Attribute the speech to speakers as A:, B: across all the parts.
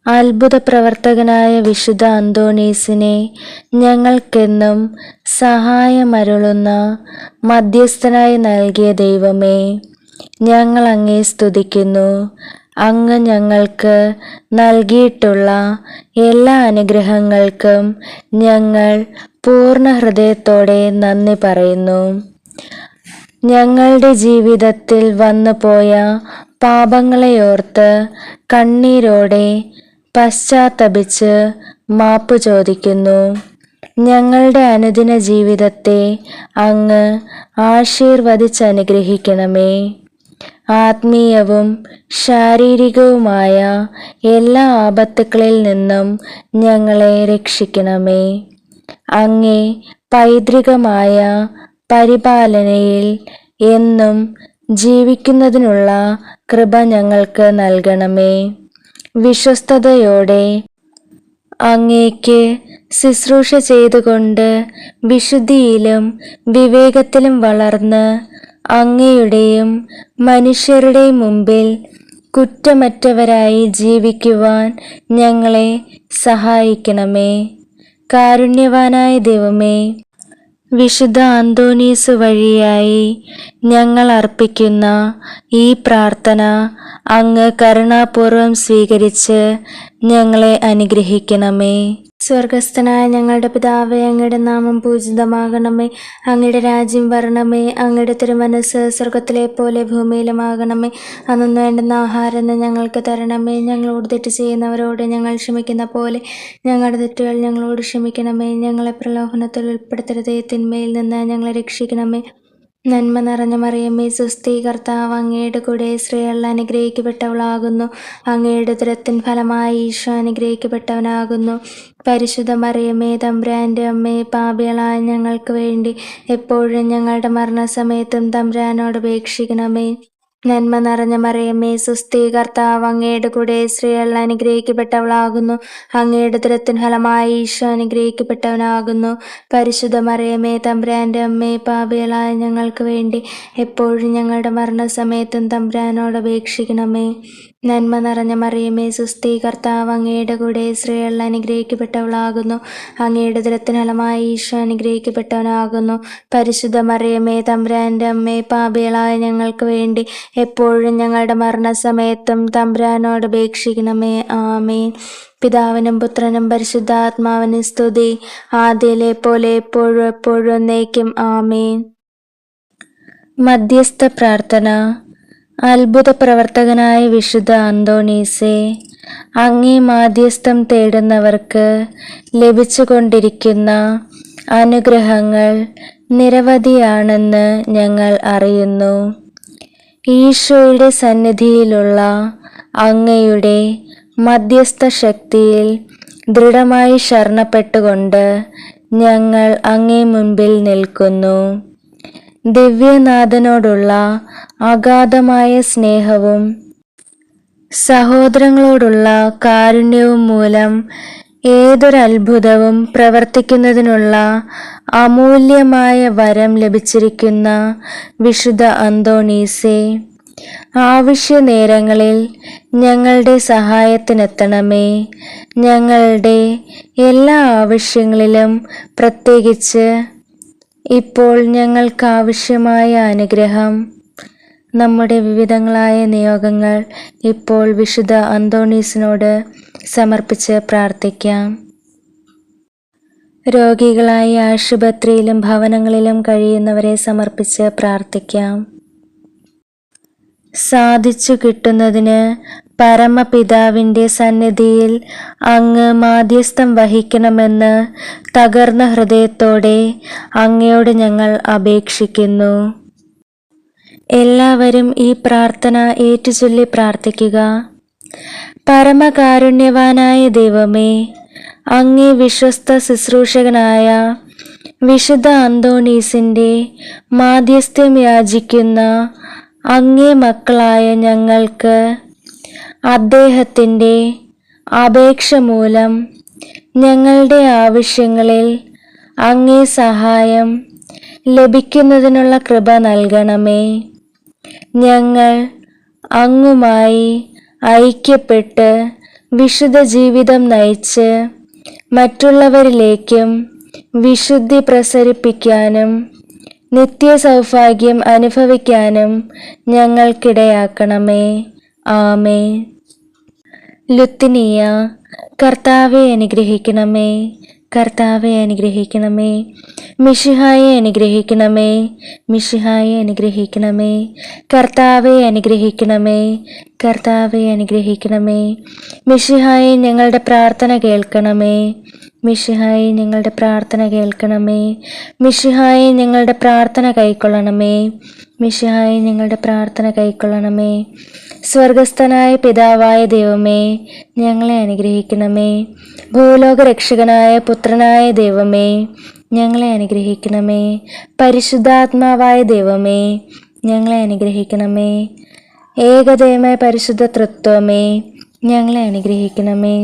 A: അത്ഭുത പ്രവർത്തകനായ വിശുദ്ധ അന്തോണീസിനെ ഞങ്ങൾക്കെന്നും സഹായമരുളുന്ന മധ്യസ്ഥനായി നൽകിയ ദൈവമേ, ഞങ്ങൾ അങ്ങേ സ്തുതിക്കുന്നു. അങ്ങ് ഞങ്ങൾക്ക് നൽകിയിട്ടുള്ള എല്ലാ അനുഗ്രഹങ്ങൾക്കും ഞങ്ങൾ പൂർണ്ണ ഹൃദയത്തോടെ നന്ദി പറയുന്നു. ഞങ്ങളുടെ ജീവിതത്തിൽ വന്നുപോയ പാപങ്ങളെയോർത്ത് കണ്ണീരോടെ പശ്ചാത്തപിച്ച് മാപ്പ് ചോദിക്കുന്നു. ഞങ്ങളുടെ അനുദിന ജീവിതത്തെ അങ്ങ് ആശീർവദിച്ചനുഗ്രഹിക്കണമേ. ആത്മീയവും ശാരീരികവുമായ എല്ലാ ആപത്തുക്കളിൽ നിന്നും ഞങ്ങളെ രക്ഷിക്കണമേ. അങ്ങേ പൈതൃകമായ പരിപാലനയിൽ എന്നും ജീവിക്കുന്നതിനുള്ള കൃപ ഞങ്ങൾക്ക് നൽകണമേ. വിശ്വസ്തയോടെ അങ്ങേക്ക് ശുശ്രൂഷ ചെയ്തുകൊണ്ട് വിശുദ്ധിയിലും വിവേകത്തിലും വളർന്ന് അങ്ങയുടെയും മനുഷ്യരുടെയും മുമ്പിൽ കുറ്റമറ്റവരായി ജീവിക്കുവാൻ ഞങ്ങളെ സഹായിക്കണമേ. കാരുണ്യവാനായ ദൈവമേ, വിശുദ്ധ അന്തോണീസ് വഴിയായി ഞങ്ങൾ അർപ്പിക്കുന്ന ഈ പ്രാർത്ഥന അങ്ങ് കരുണാപൂർവം സ്വീകരിച്ച് ഞങ്ങളെ അനുഗ്രഹിക്കണമേ. സ്വർഗസ്ഥനായ ഞങ്ങളുടെ പിതാവേ, അങ്ങയുടെ നാമം പൂജിതമാകണമേ. അങ്ങയുടെ രാജ്യം വരണമേ. അങ്ങയുടെ തിരുമനസ്സ് സ്വർഗത്തിലെ പോലെ ഭൂമിയിലുമാകണമേ. അന്നു വേണ്ടുന്ന ആഹാരം ഞങ്ങൾക്ക് തരണമേ. ഞങ്ങളോട് തെറ്റ് ചെയ്യുന്നവരോട് ഞങ്ങൾ ക്ഷമിക്കുന്ന പോലെ ഞങ്ങളുടെ തെറ്റുകൾ ഞങ്ങളോട് ക്ഷമിക്കണമേ. ഞങ്ങളെ പ്രലോഭനത്തിൽ ഉൾപ്പെടുത്തരുതേ, തിന്മയിൽ നിന്ന് ഞങ്ങളെ രക്ഷിക്കണമേ. നന്മ നിറഞ്ഞ മറിയമേ, സ്വസ്തി, കർത്താവ് അങ്ങയുടെ കൂടെ സ്ത്രീകൾ അനുഗ്രഹിക്കപ്പെട്ടവളാകുന്നു. അങ്ങയുടെ ഉദരത്തിൻ ഫലമായി ഈശോ അനുഗ്രഹിക്കപ്പെട്ടവനാകുന്നു. പരിശുദ്ധ മറിയമേ, തമ്പുരാൻ്റെ അമ്മേ, പാപികളായ ഞങ്ങൾക്ക് വേണ്ടി എപ്പോഴും ഞങ്ങളുടെ മരണസമയത്തും തമ്പുരാനോട് അപേക്ഷിക്കണമേ. നന്മ നിറഞ്ഞ മറിയമേ, സ്വസ്തി, കർത്താവ് അങ്ങയുടെ കൂടെ സ്ത്രീകൾ അനുഗ്രഹിക്കപ്പെട്ടവളാകുന്നു. അങ്ങയുടെ ഉദരത്തിൻ ഫലമായി ഈശോ അനുഗ്രഹിക്കപ്പെട്ടവനാകുന്നു. പരിശുദ്ധ മറിയമേ, തമ്പുരാൻ്റെ അമ്മേ, പാപികളായ ഞങ്ങൾക്ക് വേണ്ടി എപ്പോഴും ഞങ്ങളുടെ മരണസമയത്തും തമ്പുരാനോട് അപേക്ഷിക്കണമേ. നന്മ നിറഞ്ഞ മറിയമേ, സ്വസ്തി, കർത്താവ് അങ്ങയുടെ കൂടെ സ്ത്രീകൾ അനുഗ്രഹിക്കപ്പെട്ടവളാകുന്നു. അങ്ങയുടെ ഉദരത്തിൻ ഫലമായി ഈശോ അനുഗ്രഹിക്കപ്പെട്ടവനാകുന്നു. പരിശുദ്ധ മറിയമേ, തമ്പുരാൻ്റെ അമ്മേ, പാപികളായ ഞങ്ങൾക്ക് വേണ്ടി എപ്പോഴും ഞങ്ങളുടെ മരണസമയത്തും തമ്പുരാനോട് അപേക്ഷിക്കണമേ. ആമേൻ. പിതാവിനും പുത്രനും പരിശുദ്ധാത്മാവിനും സ്തുതി, ആദ്യയിലെ പോലെ എപ്പോഴും എപ്പോഴും എന്നേക്കും. ആമേൻ. മധ്യസ്ഥ പ്രാർത്ഥന. അത്ഭുത പ്രവർത്തകനായ വിശുദ്ധ അന്തോണീസേ, അങ്ങേ മാധ്യസ്ഥം തേടുന്നവർക്ക് ലഭിച്ചുകൊണ്ടിരിക്കുന്ന അനുഗ്രഹങ്ങൾ നിരവധിയാണെന്ന് ഞങ്ങൾ അറിയുന്നു. ഈശോയുടെ സന്നിധിയിലുള്ള അങ്ങയുടെ മധ്യസ്ഥ ശക്തിയിൽ ദൃഢമായി ശരണപ്പെട്ടുകൊണ്ട് ഞങ്ങൾ അങ്ങേ മുൻപിൽ നിൽക്കുന്നു. ദിവ്യനാഥനോടുള്ള അഗാധമായ സ്നേഹവും സഹോദരങ്ങളോടുള്ള കാരുണ്യവും മൂലം ഏതൊരത്ഭുതവും പ്രവർത്തിക്കുന്നതിനുള്ള അമൂല്യമായ വരം ലഭിച്ചിരിക്കുന്ന വിശുദ്ധ അന്തോണീസേ, ആവശ്യ നേരങ്ങളിൽ ഞങ്ങളുടെ സഹായത്തിനെത്തണമേ. ഞങ്ങളുടെ എല്ലാ ആവശ്യങ്ങളിലും, പ്രത്യേകിച്ച് ഇപ്പോൾ ഞങ്ങൾക്ക് ആവശ്യമായ അനുഗ്രഹം, നമ്മുടെ വിവിധങ്ങളായ നിയോഗങ്ങൾ ഇപ്പോൾ വിശുദ്ധ അന്തോണീസിനോട് സമർപ്പിച്ച് പ്രാർത്ഥിക്കാം. രോഗികളായി ആശുപത്രിയിലും ഭവനങ്ങളിലും കഴിയുന്നവരെ സമർപ്പിച്ച് പ്രാർത്ഥിക്കാം. സാധിച്ചു കിട്ടുന്നതിന് പരമപിതാവിൻ്റെ സന്നിധിയിൽ അങ്ങ് മാധ്യസ്ഥം വഹിക്കണമെന്ന് തകർന്ന ഹൃദയത്തോടെ അങ്ങയോട് ഞങ്ങൾ അപേക്ഷിക്കുന്നു. എല്ലാവരും ഈ പ്രാർത്ഥന ഏറ്റുചൊല്ലി പ്രാർത്ഥിക്കുക. പരമകാരുണ്യവാനായ ദൈവമേ, അങ്ങേ വിശ്വസ്ത ശുശ്രൂഷകനായ വിശുദ്ധ അന്തോണീസിൻ്റെ മാധ്യസ്ഥ്യം യാചിക്കുന്ന അങ്ങേ മക്കളായ ഞങ്ങൾക്ക് അദ്ദേഹത്തിൻ്റെ അപേക്ഷ മൂലം ഞങ്ങളുടെ ആവശ്യങ്ങളിൽ അങ്ങേ സഹായം ലഭിക്കുന്നതിനുള്ള കൃപ നൽകണമേ. ഞങ്ങൾ അങ്ങുമായി ഐക്യപ്പെട്ട് വിശുദ്ധ ജീവിതം നയിച്ച് മറ്റുള്ളവരിലേക്കും വിശുദ്ധി പ്രസരിപ്പിക്കാനും നിത്യസൗഭാഗ്യം അനുഭവിക്കാനും ഞങ്ങൾക്കിടയാക്കണമേ. ആമേൻ. ലുത്തിനിയ. കർത്താവെ അനുഗ്രഹിക്കണമേ, കർത്താവെ അനുഗ്രഹിക്കണമേ. മിശിഹായെ അനുഗ്രഹിക്കണമേ, മിശിഹായെ അനുഗ്രഹിക്കണമേ. കർത്താവെ അനുഗ്രഹിക്കണമേ, കർത്താവെ അനുഗ്രഹിക്കണമേ. മിശിഹായെ ഞങ്ങളുടെ പ്രാർത്ഥന കേൾക്കണമേ, മിശിഹായെ ഞങ്ങളുടെ പ്രാർത്ഥന കേൾക്കണമേ. മിശിഹായെ ഞങ്ങളുടെ പ്രാർത്ഥന കൈക്കൊള്ളണമേ, മിശിഹായെ ഞങ്ങളുടെ പ്രാർത്ഥന കൈക്കൊള്ളണമേ. സ്വർഗസ്ഥനായ പിതാവായ ദൈവമേ, ഞങ്ങളെ അനുഗ്രഹിക്കണമേ. ഭൂലോക രക്ഷകനായ പുത്രനായ ദൈവമേ, ഞങ്ങളെ അനുഗ്രഹിക്കണമേ. പരിശുദ്ധാത്മാവായ ദൈവമേ, ഞങ്ങളെ അനുഗ്രഹിക്കണമേ. ഏകദൈവമായ പരിശുദ്ധ തൃത്വമേ, ഞങ്ങളെ അനുഗ്രഹിക്കണമേ.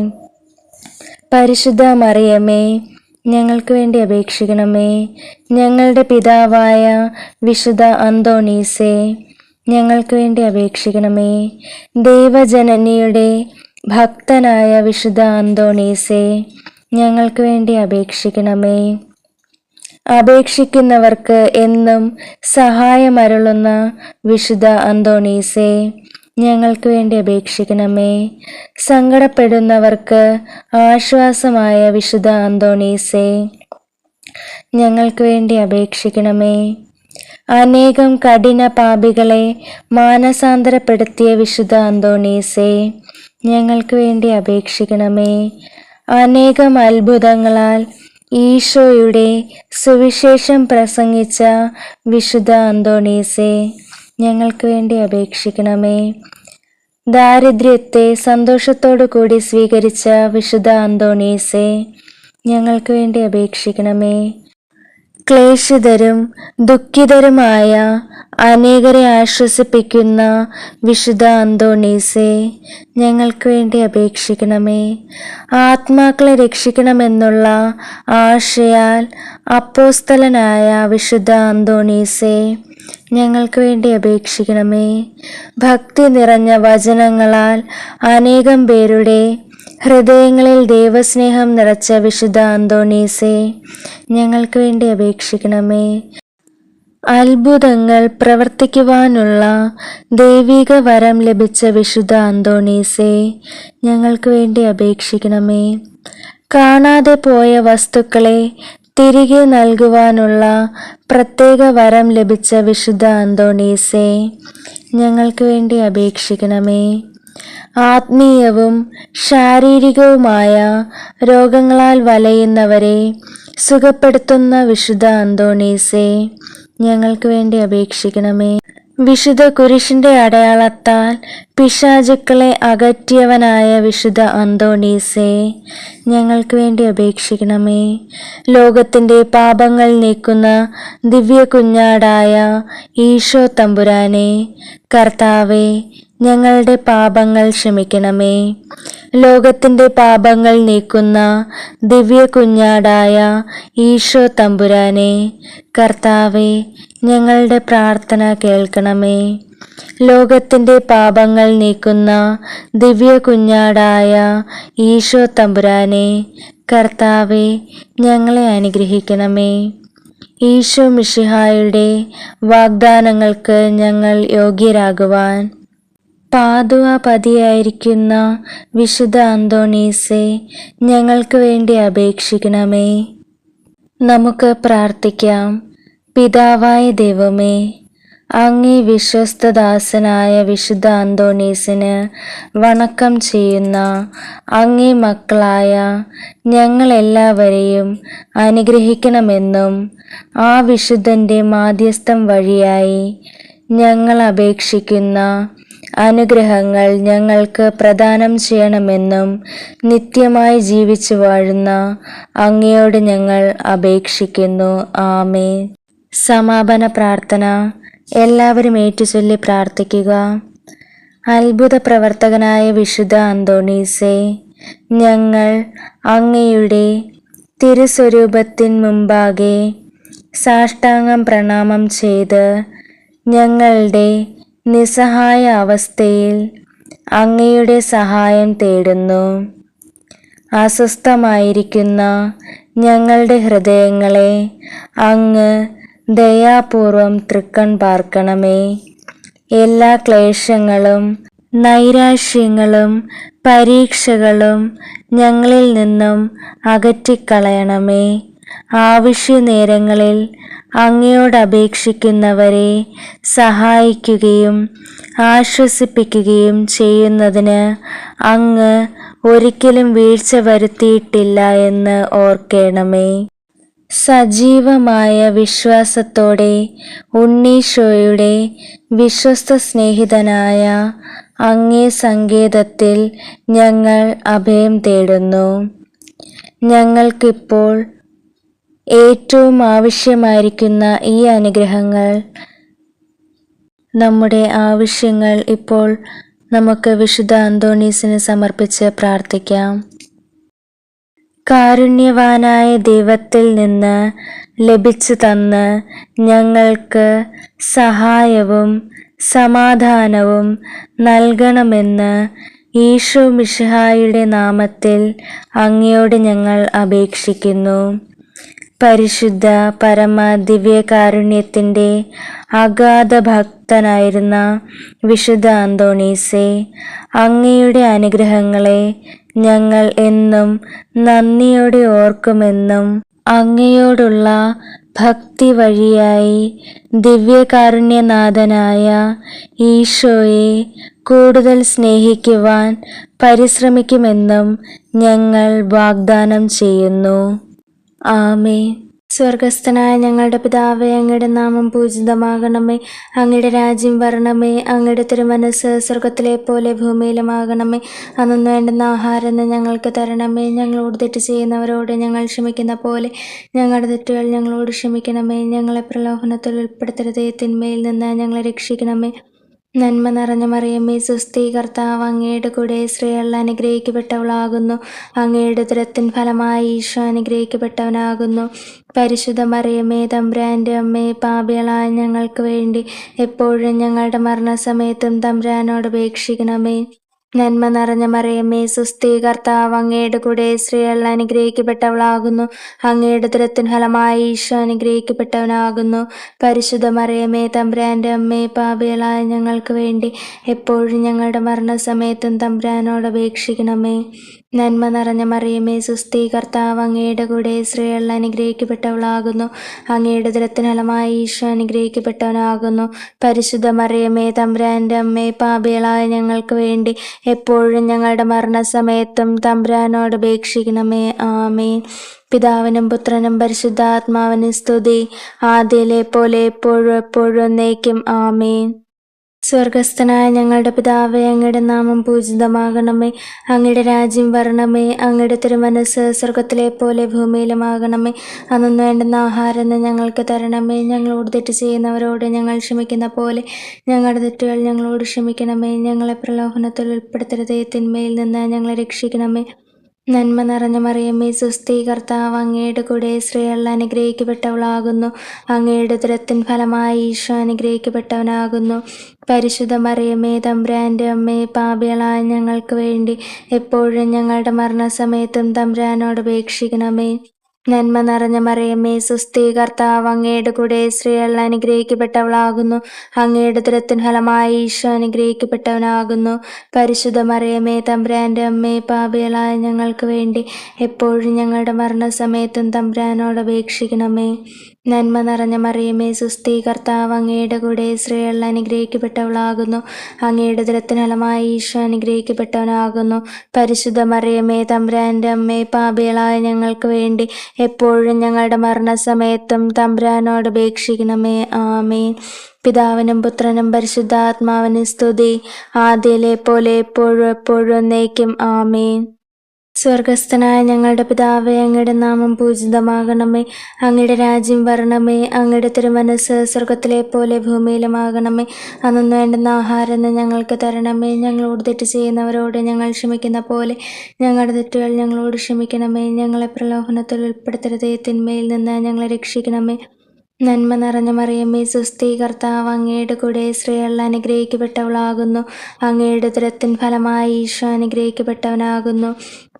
A: പരിശുദ്ധ മറിയമേ, ഞങ്ങൾക്ക് വേണ്ടി അപേക്ഷിക്കണമേ. ഞങ്ങളുടെ പിതാവായ വിശുദ്ധ അന്തോണീസേ, ഞങ്ങൾക്ക് വേണ്ടി അപേക്ഷിക്കണമേ. ദൈവജനനിയുടെ ഭക്തനായ വിശുദ്ധ അന്തോണീസേ, ഞങ്ങൾക്ക് വേണ്ടി അപേക്ഷിക്കണമേ. അപേക്ഷിക്കുന്നവർക്ക് എന്നും സഹായമരുളുന്ന വിശുദ്ധ അന്തോണീസേ, ഞങ്ങൾക്ക് വേണ്ടി അപേക്ഷിക്കണമേ. സങ്കടപ്പെടുന്നവർക്ക് ആശ്വാസമായ വിശുദ്ധ അന്തോണീസേ, ഞങ്ങൾക്ക് വേണ്ടി അപേക്ഷിക്കണമേ. അനേകം കഠിന പാപികളെ മാനസാന്തരപ്പെടുത്തിയ വിശുദ്ധ അന്തോണീസേ, ഞങ്ങൾക്ക് വേണ്ടി അപേക്ഷിക്കണമേ. അനേകം അത്ഭുതങ്ങളാൽ ഈശോയുടെ സുവിശേഷം പ്രസംഗിച്ച വിശുദ്ധ അന്തോണീസേ, ഞങ്ങൾക്ക് വേണ്ടി അപേക്ഷിക്കണമേ. ദാരിദ്ര്യത്തെ സന്തോഷത്തോടു കൂടി സ്വീകരിച്ച വിശുദ്ധ അന്തോണീസേ, ഞങ്ങൾക്ക് വേണ്ടി അപേക്ഷിക്കണമേ. ക്ലേശിതരും ദുഃഖിതരുമായ അനേകരെ ആശ്വസിപ്പിക്കുന്ന വിശുദ്ധ അന്തോണീസേ, ഞങ്ങൾക്ക് വേണ്ടി അപേക്ഷിക്കണമേ. ആത്മാക്കളെ രക്ഷിക്കണമെന്നുള്ള ആശയാൽ അപ്പോസ്തലനായ വിശുദ്ധ അന്തോണീസേ, ഞങ്ങൾക്ക് വേണ്ടി അപേക്ഷിക്കണമേ. ഭക്തി നിറഞ്ഞ വചനങ്ങളാൽ അനേകം പേരുടെ ഹൃദയങ്ങളിൽ ദൈവസ്നേഹം നിറച്ച വിശുദ്ധ അന്തോണീസേ, ഞങ്ങൾക്ക് വേണ്ടി അപേക്ഷിക്കണമേ. അത്ഭുതങ്ങൾ പ്രവർത്തിക്കുവാനുള്ള ദൈവിക വരം ലഭിച്ച വിശുദ്ധ അന്തോണീസേ, ഞങ്ങൾക്ക് വേണ്ടി അപേക്ഷിക്കണമേ. കാണാതെ പോയ വസ്തുക്കളെ തിരികെ നൽകുവാനുള്ള പ്രത്യേക വരം ലഭിച്ച വിശുദ്ധ അന്തോണീസേ, ഞങ്ങൾക്ക് വേണ്ടി അപേക്ഷിക്കണമേ. ആത്മീയവും ശാരീരികവുമായ രോഗങ്ങളാൽ വലയുന്നവരെ സുഖപ്പെടുത്തുന്ന വിശുദ്ധ അന്തോണീസേ, ഞങ്ങൾക്ക് വേണ്ടി അപേക്ഷിക്കണമേ. വിശുദ്ധ കുരിശിന്റെ അടയാളത്താൽ പിശാചുക്കളെ അകറ്റിയവനായ വിശുദ്ധ അന്തോണീസേ, ഞങ്ങൾക്ക് വേണ്ടി അപേക്ഷിക്കണമേ. ലോകത്തിന്റെ പാപങ്ങൾ നീക്കുന്ന ദിവ്യ കുഞ്ഞാടായ ഈശോ തമ്പുരാനെ, കർത്താവേ, ഞങ്ങളുടെ പാപങ്ങൾ ക്ഷമിക്കണമേ. ലോകത്തിന്റെ പാപങ്ങൾ നീക്കുന്ന ദിവ്യ കുഞ്ഞാടായ ഈശോ തമ്പുരാനെ, കർത്താവേ, ഞങ്ങളുടെ പ്രാർത്ഥന കേൾക്കണമേ. ലോകത്തിന്റെ പാപങ്ങൾ നീക്കുന്ന ദിവ്യ കുഞ്ഞാടായ ഈശോ തമ്പുരാനെ, കർത്താവേ, ഞങ്ങളെ അനുഗ്രഹിക്കണമേ. ഈശോ മിശിഹായുടെ വാഗ്ദാനങ്ങൾക്ക് ഞങ്ങൾ യോഗ്യരാകുവാൻ പാതുവാപതിയായിരിക്കുന്ന വിശുദ്ധ അന്തോണീസേ, ഞങ്ങൾക്ക് വേണ്ടി അപേക്ഷിക്കണമേ. നമുക്ക് പ്രാർത്ഥിക്കാം. പിതാവായ ദൈവമേ, അങ്ങേ വിശ്വസ്തദാസനായ വിശുദ്ധ അന്തോണീസിന് വണക്കം ചെയ്യുന്ന അങ്ങേ മക്കളായ ഞങ്ങളെല്ലാവരെയും അനുഗ്രഹിക്കണമെന്നും ആ വിശുദ്ധന്റെ മാധ്യസ്ഥം വഴിയായി ഞങ്ങൾ അപേക്ഷിക്കുന്ന അനുഗ്രഹങ്ങൾ ഞങ്ങൾക്ക് പ്രദാനം ചെയ്യണമെന്നും നിത്യമായി ജീവിച്ചു വാഴുന്ന അങ്ങയോട് ഞങ്ങൾ അപേക്ഷിക്കുന്നു. ആമേൻ. സമാപന പ്രാർത്ഥന. എല്ലാവരും ഏറ്റുചൊല്ലി പ്രാർത്ഥിക്കുക. അത്ഭുത പ്രവർത്തകനായ വിശുദ്ധ അന്തോണീസേ, ഞങ്ങൾ അങ്ങയുടെ തിരുസ്വരൂപത്തിൻ മുമ്പാകെ സാഷ്ടാംഗം പ്രണാമം ചെയ്ത് ഞങ്ങളുടെ നിസ്സഹായ അവസ്ഥയിൽ അങ്ങയുടെ സഹായം തേടുന്നു. അസ്വസ്ഥമായിരിക്കുന്ന ഞങ്ങളുടെ ഹൃദയങ്ങളെ അങ്ങ് ദയാപൂർവം തൃക്കൺ പാർക്കണമേ. എല്ലാ ക്ലേശങ്ങളും നൈരാശ്യങ്ങളും പരീക്ഷകളും ഞങ്ങളിൽ നിന്നും അകറ്റിക്കളയണമേ. ആവശ്യനേരങ്ങളിൽ അങ്ങയോട് അപേക്ഷിക്കുന്നവരെ സഹായിക്കുകയും ആശ്വസിപ്പിക്കുകയും ചെയ്യുന്നതിന് അങ്ങ് ഒരിക്കലും വീഴ്ച വരുത്തിയിട്ടില്ല എന്ന് ഓർക്കണമേ. സജീവമായ വിശ്വാസത്തോടെ ഉണ്ണീശോയുടെ വിശ്വസ്ത സ്നേഹിതനായ അങ്ങേ സങ്കേതത്തിൽ ഞങ്ങൾ അഭയം തേടുന്നു. ഞങ്ങൾക്കിപ്പോൾ ഏറ്റവും ആവശ്യമായിരിക്കുന്ന ഈ അനുഗ്രഹങ്ങൾ, നമ്മുടെ ആവശ്യങ്ങൾ ഇപ്പോൾ നമുക്ക് വിശുദ്ധ അന്തോണീസിന് സമർപ്പിച്ച് പ്രാർത്ഥിക്കാം. കാരുണ്യവാനായ ദൈവത്തിൽ നിന്ന് ലഭിച്ചു തന്ന് ഞങ്ങൾക്ക് സഹായവും സമാധാനവും നൽകണമെന്ന് ഈശോ മിശിഹായുടെ നാമത്തിൽ അങ്ങയോട് ഞങ്ങൾ അപേക്ഷിക്കുന്നു. പരിശുദ്ധ പരമ ദിവ്യകാരുണ്യത്തിൻ്റെ അഗാധ ഭക്തനായിരുന്ന വിശുദ്ധ അന്തോണീസേ, അങ്ങയുടെ അനുഗ്രഹങ്ങളെ ഞങ്ങൾ എന്നും നന്ദിയോടെ ഓർക്കുമെന്നും അങ്ങയോടുള്ള ഭക്തി വഴിയായി ദിവ്യകാരുണ്യനാഥനായ ഈശോയെ കൂടുതൽ സ്നേഹിക്കുവാൻ പരിശ്രമിക്കുമെന്നും ഞങ്ങൾ വാഗ്ദാനം ചെയ്യുന്നു. ആമേൻ. സ്വർഗസ്ഥനായ ഞങ്ങളുടെ പിതാവേ, അങ്ങയുടെ നാമം പൂജിതമാകണമേ. അങ്ങയുടെ രാജ്യം വരണമേ. അങ്ങയുടെ തിരുമനസ്സ് സ്വർഗത്തിലെ പോലെ ഭൂമിയിലുമാകണമേ. അന്നു വേണ്ടുന്ന ആഹാരം ഞങ്ങൾക്ക് തരണമേ. ഞങ്ങളോട് തെറ്റ് ചെയ്യുന്നവരോട് ഞങ്ങൾ ക്ഷമിക്കുന്ന പോലെ ഞങ്ങളുടെ തെറ്റുകൾ ഞങ്ങളോട് ക്ഷമിക്കണമേ. ഞങ്ങളെ പ്രലോഭനത്തിൽ ഉൾപ്പെടുത്തരുതേ, തിന്മയിൽ നിന്ന് ഞങ്ങളെ രക്ഷിക്കണമേ. നന്മ നിറഞ്ഞ മറിയമേ, സ്വസ്തി, കർത്താവ് അങ്ങയുടെ കൂടെ സ്ത്രീകൾ അനുഗ്രഹിക്കപ്പെട്ടവളാകുന്നു. അങ്ങയുടെ ഉദരത്തിൻ ഫലമായി ഈശോ അനുഗ്രഹിക്കപ്പെട്ടവനാകുന്നു. പരിശുദ്ധ മറിയമേ, തമ്പുരാൻ്റെ അമ്മേ, പാപികളായ ഞങ്ങൾക്ക് വേണ്ടി എപ്പോഴും ഞങ്ങളുടെ മരണസമയത്തും തമ്പുരാനോട് അപേക്ഷിക്കണമേ. നന്മ നിറഞ്ഞ മറിയമേ, സ്വസ്തി, കർത്താവ് അങ്ങയുടെ കൂടെ സ്ത്രീകൾ അനുഗ്രഹിക്കപ്പെട്ടവളാകുന്നു. അങ്ങയുടെ ഉദരത്തിൻ ഫലമായി ഈശോ അനുഗ്രഹിക്കപ്പെട്ടവനാകുന്നു. പരിശുദ്ധ മറിയമേ, തമ്പുരാൻ്റെ അമ്മേ, പാപികളായ ഞങ്ങൾക്ക് വേണ്ടി എപ്പോഴും ഞങ്ങളുടെ മരണസമയത്തും തമ്പുരാനോട് അപേക്ഷിക്കണമേ. നന്മ നിറഞ്ഞ മറിയമേ, സ്വസ്തി, കർത്താവ് അങ്ങയുടെ കൂടെ സ്ത്രീകൾ അനുഗ്രഹിക്കപ്പെട്ടവളാകുന്നു. അങ്ങയുടെ ഉദരത്തിൻ ഫലമായി ഈശോ അനുഗ്രഹിക്കപ്പെട്ടവനാകുന്നു. പരിശുദ്ധ മറിയമേ, തമ്പുരാൻ്റെ അമ്മേ, പാപികളായ ഞങ്ങൾക്ക് വേണ്ടി എപ്പോഴും ഞങ്ങളുടെ മരണസമയത്തും തമ്പുരാനോട് അപേക്ഷിക്കണമേ. ആമേൻ. പിതാവിനും പുത്രനും പരിശുദ്ധാത്മാവിനും സ്തുതി, ആദിയിലെ പോലെ എപ്പോഴും എപ്പോഴും എന്നേക്കും. ആമേൻ. സ്വർഗസ്ഥനായ ഞങ്ങളുടെ പിതാവേ, അങ്ങയുടെ നാമം പൂജിതമാകണമേ. അങ്ങയുടെ രാജ്യം വരണമേ. അങ്ങയുടെ തിരുമനസ്സ് സ്വർഗത്തിലെ പോലെ ഭൂമിയിലുമാകണമേ. അന്നു വേണ്ടുന്ന ആഹാരം ഞങ്ങൾക്ക് തരണമേ. ഞങ്ങളോട് തെറ്റ് ചെയ്യുന്നവരോട് ഞങ്ങൾ ക്ഷമിക്കുന്ന പോലെ ഞങ്ങളുടെ തെറ്റുകൾ ഞങ്ങളോട് ക്ഷമിക്കണമേ. ഞങ്ങളെ പ്രലോഭനത്തിൽ ഉൾപ്പെടുത്തരുതേ, തിന്മയിൽ നിന്ന് ഞങ്ങളെ രക്ഷിക്കണമേ. നന്മ നിറഞ്ഞ മറിയമേ, സ്വസ്തി, കർത്താവ് അങ്ങയുടെ കൂടെ സ്ത്രീകൾ അനുഗ്രഹിക്കപ്പെട്ടവളാകുന്നു. അങ്ങയുടെ ഉദരത്തിൻ ഫലമായി ഈശോ അനുഗ്രഹിക്കപ്പെട്ടവനാകുന്നു. പരിശുദ്ധ മറിയമേ, തമ്പുരാൻ്റെ അമ്മേ, പാപികളായ ഞങ്ങൾക്ക് വേണ്ടി എപ്പോഴും ഞങ്ങളുടെ മരണസമയത്തും തമ്പുരാനോട് അപേക്ഷിക്കണമേ. നന്മ നിറഞ്ഞ മറിയമേ, സ്വസ്തി, കർത്താവ് അങ്ങയുടെ കൂടെ സ്ത്രീകൾ അനുഗ്രഹിക്കപ്പെട്ടവളാകുന്നു. അങ്ങയുടെ ഉദരത്തിൻ ഫലമായി ഈശോ അനുഗ്രഹിക്കപ്പെട്ടവനാകുന്നു. പരിശുദ്ധ മറിയമേ, തമ്പുരാൻ്റെ അമ്മേ, പാപികളായ ഞങ്ങൾക്ക് വേണ്ടി എപ്പോഴും ഞങ്ങളുടെ മരണസമയത്തും തമ്പുരാനോട് അപേക്ഷിക്കണമേ. നന്മ നിറഞ്ഞ മറിയമേ, സ്വസ്തി, കർത്താവ് അങ്ങയുടെ കൂടെ സ്ത്രീകൾ അനുഗ്രഹിക്കപ്പെട്ടവളാകുന്നു. അങ്ങയുടെ ഉദരത്തിൻ ഫലമായി ഈശോ അനുഗ്രഹിക്കപ്പെട്ടവനാകുന്നു. പരിശുദ്ധ മറിയമേ, തമ്പുരാൻ്റെ അമ്മേ, പാപികളായ ഞങ്ങൾക്ക് വേണ്ടി എപ്പോഴും ഞങ്ങളുടെ മരണസമയത്തും തമ്പുരാനോട് അപേക്ഷിക്കണമേ. ആമേൻ. പിതാവിനും പുത്രനും പരിശുദ്ധാത്മാവിനും സ്തുതി, ആദിയിലെ പോലെ എപ്പോഴും എപ്പോഴും എന്നേക്കും. ആമേൻ. സ്വർഗസ്ഥനായ ഞങ്ങളുടെ പിതാവേ, അങ്ങയുടെ നാമം പൂജിതമാകണമേ. അങ്ങയുടെ രാജ്യം വരണമേ. അങ്ങയുടെ തിരുമനസ്സ് സ്വർഗത്തിലെ പോലെ ഭൂമിയിലുമാകണമേ. അന്നു വേണ്ടുന്ന ആഹാരം ഞങ്ങൾക്ക് തരണമേ. ഞങ്ങളോട് തെറ്റ് ചെയ്യുന്നവരോട് ഞങ്ങൾ ക്ഷമിക്കുന്ന പോലെ ഞങ്ങളുടെ തെറ്റുകൾ ഞങ്ങളോട് ക്ഷമിക്കണമേ. ഞങ്ങളെ പ്രലോഭനത്തിൽ ഉൾപ്പെടുത്തരുതേ, തിന്മയിൽ നിന്ന് ഞങ്ങളെ രക്ഷിക്കണമേ. നന്മ നിറഞ്ഞ മറിയമേ സുസ്ഥി, കർത്താവ് അങ്ങയുടെ കൂടെ, സ്ത്രീകൾ അനുഗ്രഹിക്കപ്പെട്ടവളാകുന്നു. അങ്ങയുടെ ഉദരത്തിൻ ഫലമായി ഈശോ അനുഗ്രഹിക്കപ്പെട്ടവനാകുന്നു.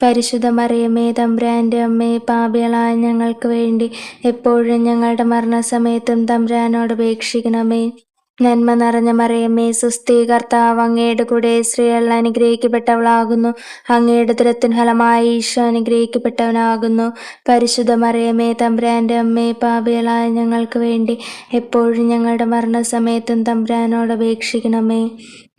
A: പരിശുദ്ധ മറിയമേ തമ്പുരാൻ്റെ അമ്മേ, പാപികളായ ഞങ്ങൾക്ക് വേണ്ടി എപ്പോഴും ഞങ്ങളുടെ മരണസമയത്തും തമ്പുരാനോട് അപേക്ഷിക്കണമേ. നന്മ നിറഞ്ഞ മറിയമേ സുസ്ഥി, കർത്താവ് അങ്ങയുടെ കൂടെ, സ്ത്രീകൾ അനുഗ്രഹിക്കപ്പെട്ടവളാകുന്നു. അങ്ങയുടെ ഉദരത്തിൻ ഫലമായി ഈശോ അനുഗ്രഹിക്കപ്പെട്ടവനാകുന്നു. പരിശുദ്ധ മറിയമേ തമ്പുരാൻ്റെ അമ്മേ, പാപികളായ ഞങ്ങൾക്ക് വേണ്ടി എപ്പോഴും ഞങ്ങളുടെ മരണസമയത്തും തമ്പുരാനോട് അപേക്ഷിക്കണമേ.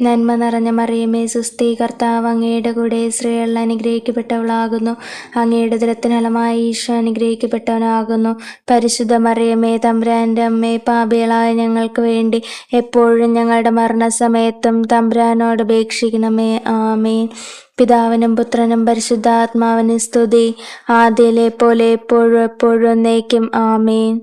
A: നന്മ നിറഞ്ഞ മറിയമേ സുസ്ഥി, കർത്താവ് അങ്ങയുടെ കൂടെ, സ്ത്രീകൾ അനുഗ്രഹിക്കപ്പെട്ടവളാകുന്നു. അങ്ങയുടെ ഉദരത്തിൻ ഫലമായി ഈശോ അനുഗ്രഹിക്കപ്പെട്ടവനാകുന്നു. പരിശുദ്ധ മറിയമേ തമ്പുരാൻ്റെ അമ്മേ, പാപികളായ ഞങ്ങൾക്ക് വേണ്ടി എപ്പോഴും ഞങ്ങളുടെ മരണസമയത്തും തമ്പുരാനോട് അപേക്ഷിക്കണമേ. ആമേൻ. പിതാവിനും പുത്രനും പരിശുദ്ധാത്മാവിനും സ്തുതി, ആദ്യയിലെ പോലെ എപ്പോഴും എപ്പോഴും എന്നേക്കും. ആമേൻ.